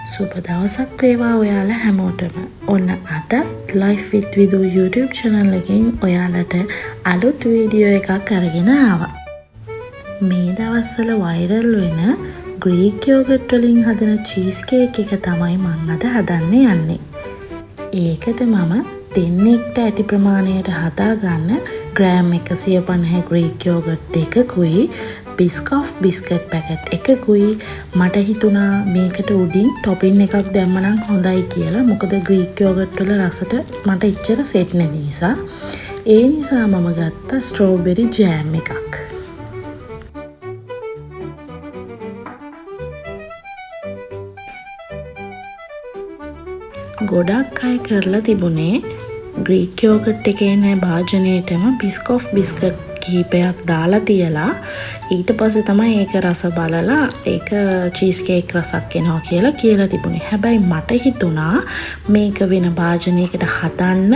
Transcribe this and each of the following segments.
සුබ දවසක් වේවා ඔයාලා හැමෝටම. ඔන්න අදත් Life with Vidu YouTube channel එකෙන් ඔයාලට අලුත් වීඩියෝ එකක් අරගෙන ආවා. මේ දවස්වල viral වෙන Greek yogurt වලින් හදන cheese cake එක තමයි මම අද හදන්න යන්නේ. ඒකට මම දෙන්නෙක්ට ඇති ප්‍රමාණයට හදාගන්න gram 150 Greek yogurt දෙකකුයි Biscoff biscuit packet එකකුයි මට හිතුණා මේකට උඩින් topping එකක් දැම්මනම් හොඳයි කියලා. මොකද Greek yogurt වල රසට මට එච්චර සෙට් නැති නිසා. ඒ නිසා මම ගත්තා strawberry jam එකක්. ගොඩක් අය කරලා තිබුණේ Greek yogurt එකේ නැ භාජනයේටම Biscoff biscuit කීපයක් දාලා තියලා ඊට පස්සේ තමයි ඒක රස බලලා ඒක චීස් කේක් රසක් එනවා කියලා තිබුණේ. හැබැයි මට හිතුණා මේක වෙන භාජනයකට හදන්න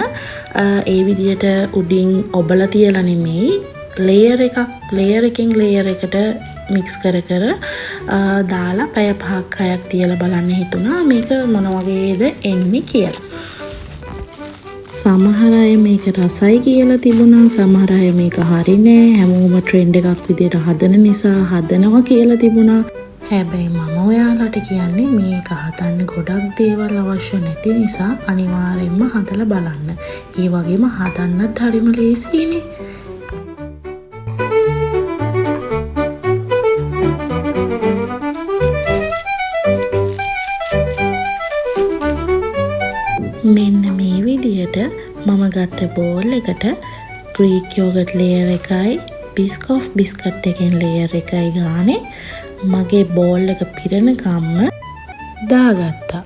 ඒ විදියට උඩින් ඔබලා තියලා නෙමෙයි ලේයර් එකකින් ලේයර් එකට මික්ස් කර දාලා පැය 5ක් 6ක් තියලා බලන්න හිතුණා මේක මොන වගේද එන්නේ කියලා. සමහර අය මේක රසයි කියලා තිබුණා, සමහර අය මේක හරි නෑ, හැමෝම ට්‍රෙන්ඩ් එකක් විදියට හදන නිසා හදනවා කියලා තිබුණා. හැබැයි මම ඔයාලට කියන්නේ මේක හදන්න ගොඩක් දේවල් අවශ්‍ය නැති නිසා අනිවාර්යෙන්ම හදලා බලන්න. ඒ වගේම හදන්නත් හරිම ලේසියිනේ. මෙන්න මේ විදියට මම ගත්ත බෝල් එකට Greek yogurt layer එකයි Biscoff biscuit එකෙන් layer එකයි ගානේ මගේ බෝල් එක පිරෙනකම්ම දාගත්තා.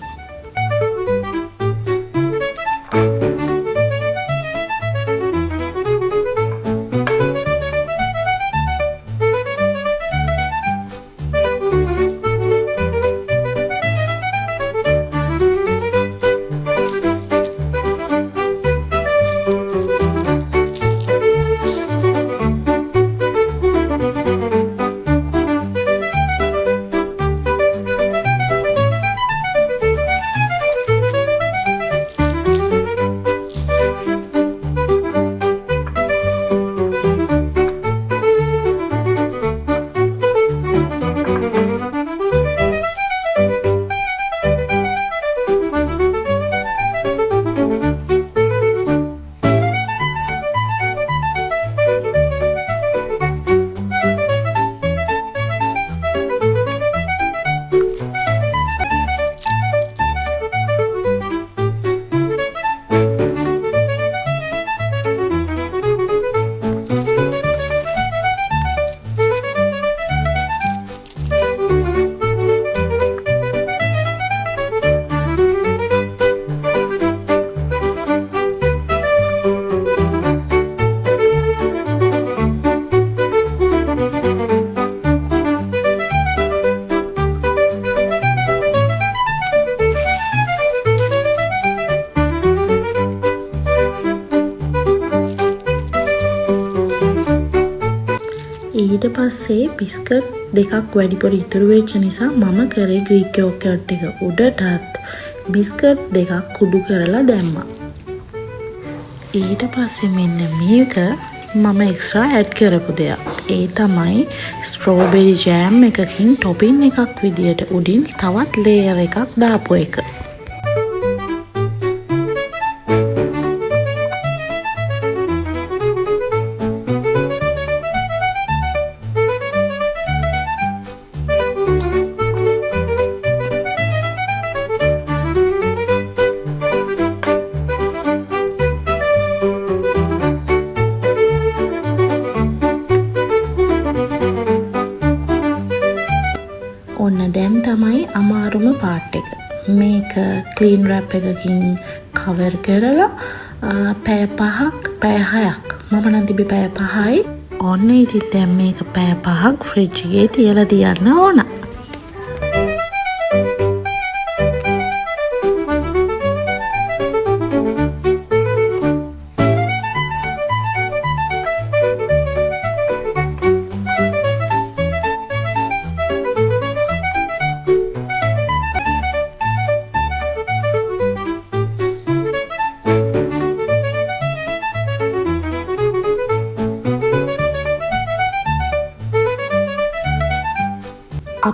ඊට පස්සේ බිස්කට් දෙකක් වැඩිපුර ඉතුරු වෙච්ච නිසා මම කරේ Greek yogurt එක උඩටත් බිස්කට් දෙකක් කුඩු කරලා දැම්මා. ඊට පස්සේ මෙන්න මේක මම එක්ස්ට්‍රා ඇඩ් කරපු දෙයක්. ඒ තමයි strawberry jam එකකින් topping එකක් විදියට උඩින් තවත් layer එකක් දාපු එක. ඔන්න දැන් තමයි අමාරුම පාර්ට් එක. මේක ක්ලීන් රැප් එකකින් කවර් කරලා පැය 5ක් පැය 6ක් මම නම් තිබි පැය 5යි. ඔන්න ඉතින් දැන් මේක පැය 5ක් ෆ්‍රිජ් එකේ තියලා තියන්න ඕන.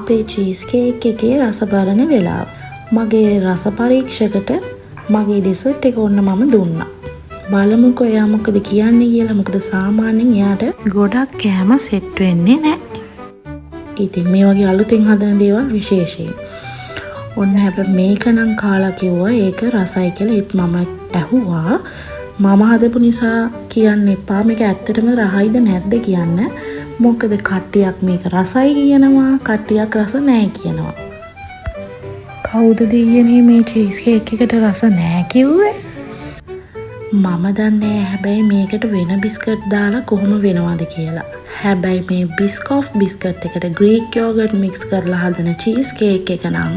අපේ චීස් කේක් එකේ රස බලන වෙලාව. මගේ රස පරීක්ෂකට මගේ ඩෙසර්ට් එක ඔන්න මම දුන්නා. බලමුකෝ එයා මොකද කියන්නේ කියලා. මොකද සාමාන්‍යයෙන් එයාට ගොඩක් කෑම සෙට් වෙන්නේ නැහැ. ඉතින් මේ වගේ අලුතින් හදන දේවල් විශේෂයෙන්. ඔන්න හැබැයි මේක නම් කාලා කිව්වා ඒක රසයි කියලා. ඒත් මම ඇහුවා මම හදපු නිසා කියන්න එපා. මේක ඇත්තටම රහයිද නැද්ද කියන්න. මොකද කට්ටියක් මේක රසයි කියනවා, කට්ටියක් රස නැහැ කියනවා. කවුද දෙයියනේ මේ චීස් කේක් එකට රස නැහැ කිව්වේ? මම දන්නේ හැබැයි මේකට වෙන බිස්කට් දාලා කොහොම වෙනවද කියලා. හැබැයි මේ බිස්කොෆ් බිස්කට් එකට ග්‍රීක් යෝගට් මික්ස් කරලා හදන චීස් කේක් එක නම්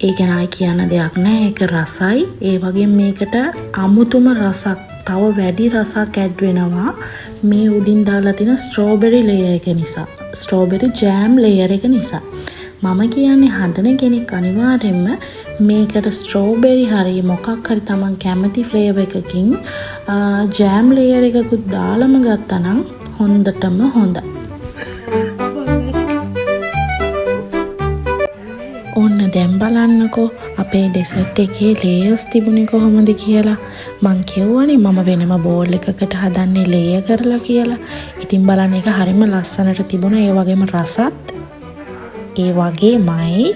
ඒක නයි කියන්න දෙයක් නෑ. ඒක රසයි. ඒ වගේම මේකට අමුතුම රසක්, තව වැඩි රසක් ඇඩ් වෙනවා මේ උඩින් දාලා තියෙන ස්ට්‍රෝබෙරි ලේයර් එක නිසා. ස්ට්‍රෝබෙරි ජෑම් ලේයර් එක නිසා. මම කියන්නේ හදන කෙනෙක් අනිවාර්යෙන්ම මේකට ස්ට්‍රෝබෙරි හරි මොකක් හරි තමන් කැමති ෆ්ලේවර් එකකින් ජෑම් ලේයර් එකකුත් දාලම ගත්තා නම් හොඳටම හොඳයි. ඔන්න දැන් බලන්නකෝ අපේ ඩෙසර්ට් එකේ ලේයර්ස් තිබුණේ කොහොමද කියලා. මං කියවනේ මම වෙනම බෝල් එකකට හදන්නේ ලේයර් කරලා කියලා. ඉතින් බලන්න ඒක හරිම ලස්සනට තිබුණා. ඒ වගේම රසත් ඒ වගේමයි.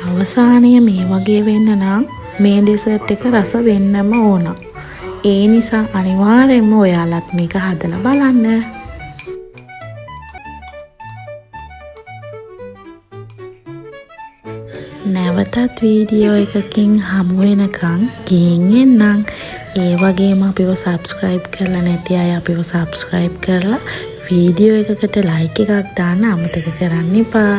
අවසානය මේ වගේ වෙන්න නම් මේ ඩෙසර්ට් එක රස වෙන්නම ඕන. ඒ නිසා අනිවාර්යෙන්ම ඔයාලත් මේක හදලා බලන්න. නැවතත් වීඩියෝ එකකින් හමු වෙනකන් ගිහින් එන්නම්. ඒ වගේම අපිව සබ්ස්ක්‍රයිබ් කරලා නැති අය අපිව සබ්ස්ක්‍රයිබ් කරලා වීඩියෝ එකකට ලයික් එකක් දාන්න අමතක කරන්න එපා.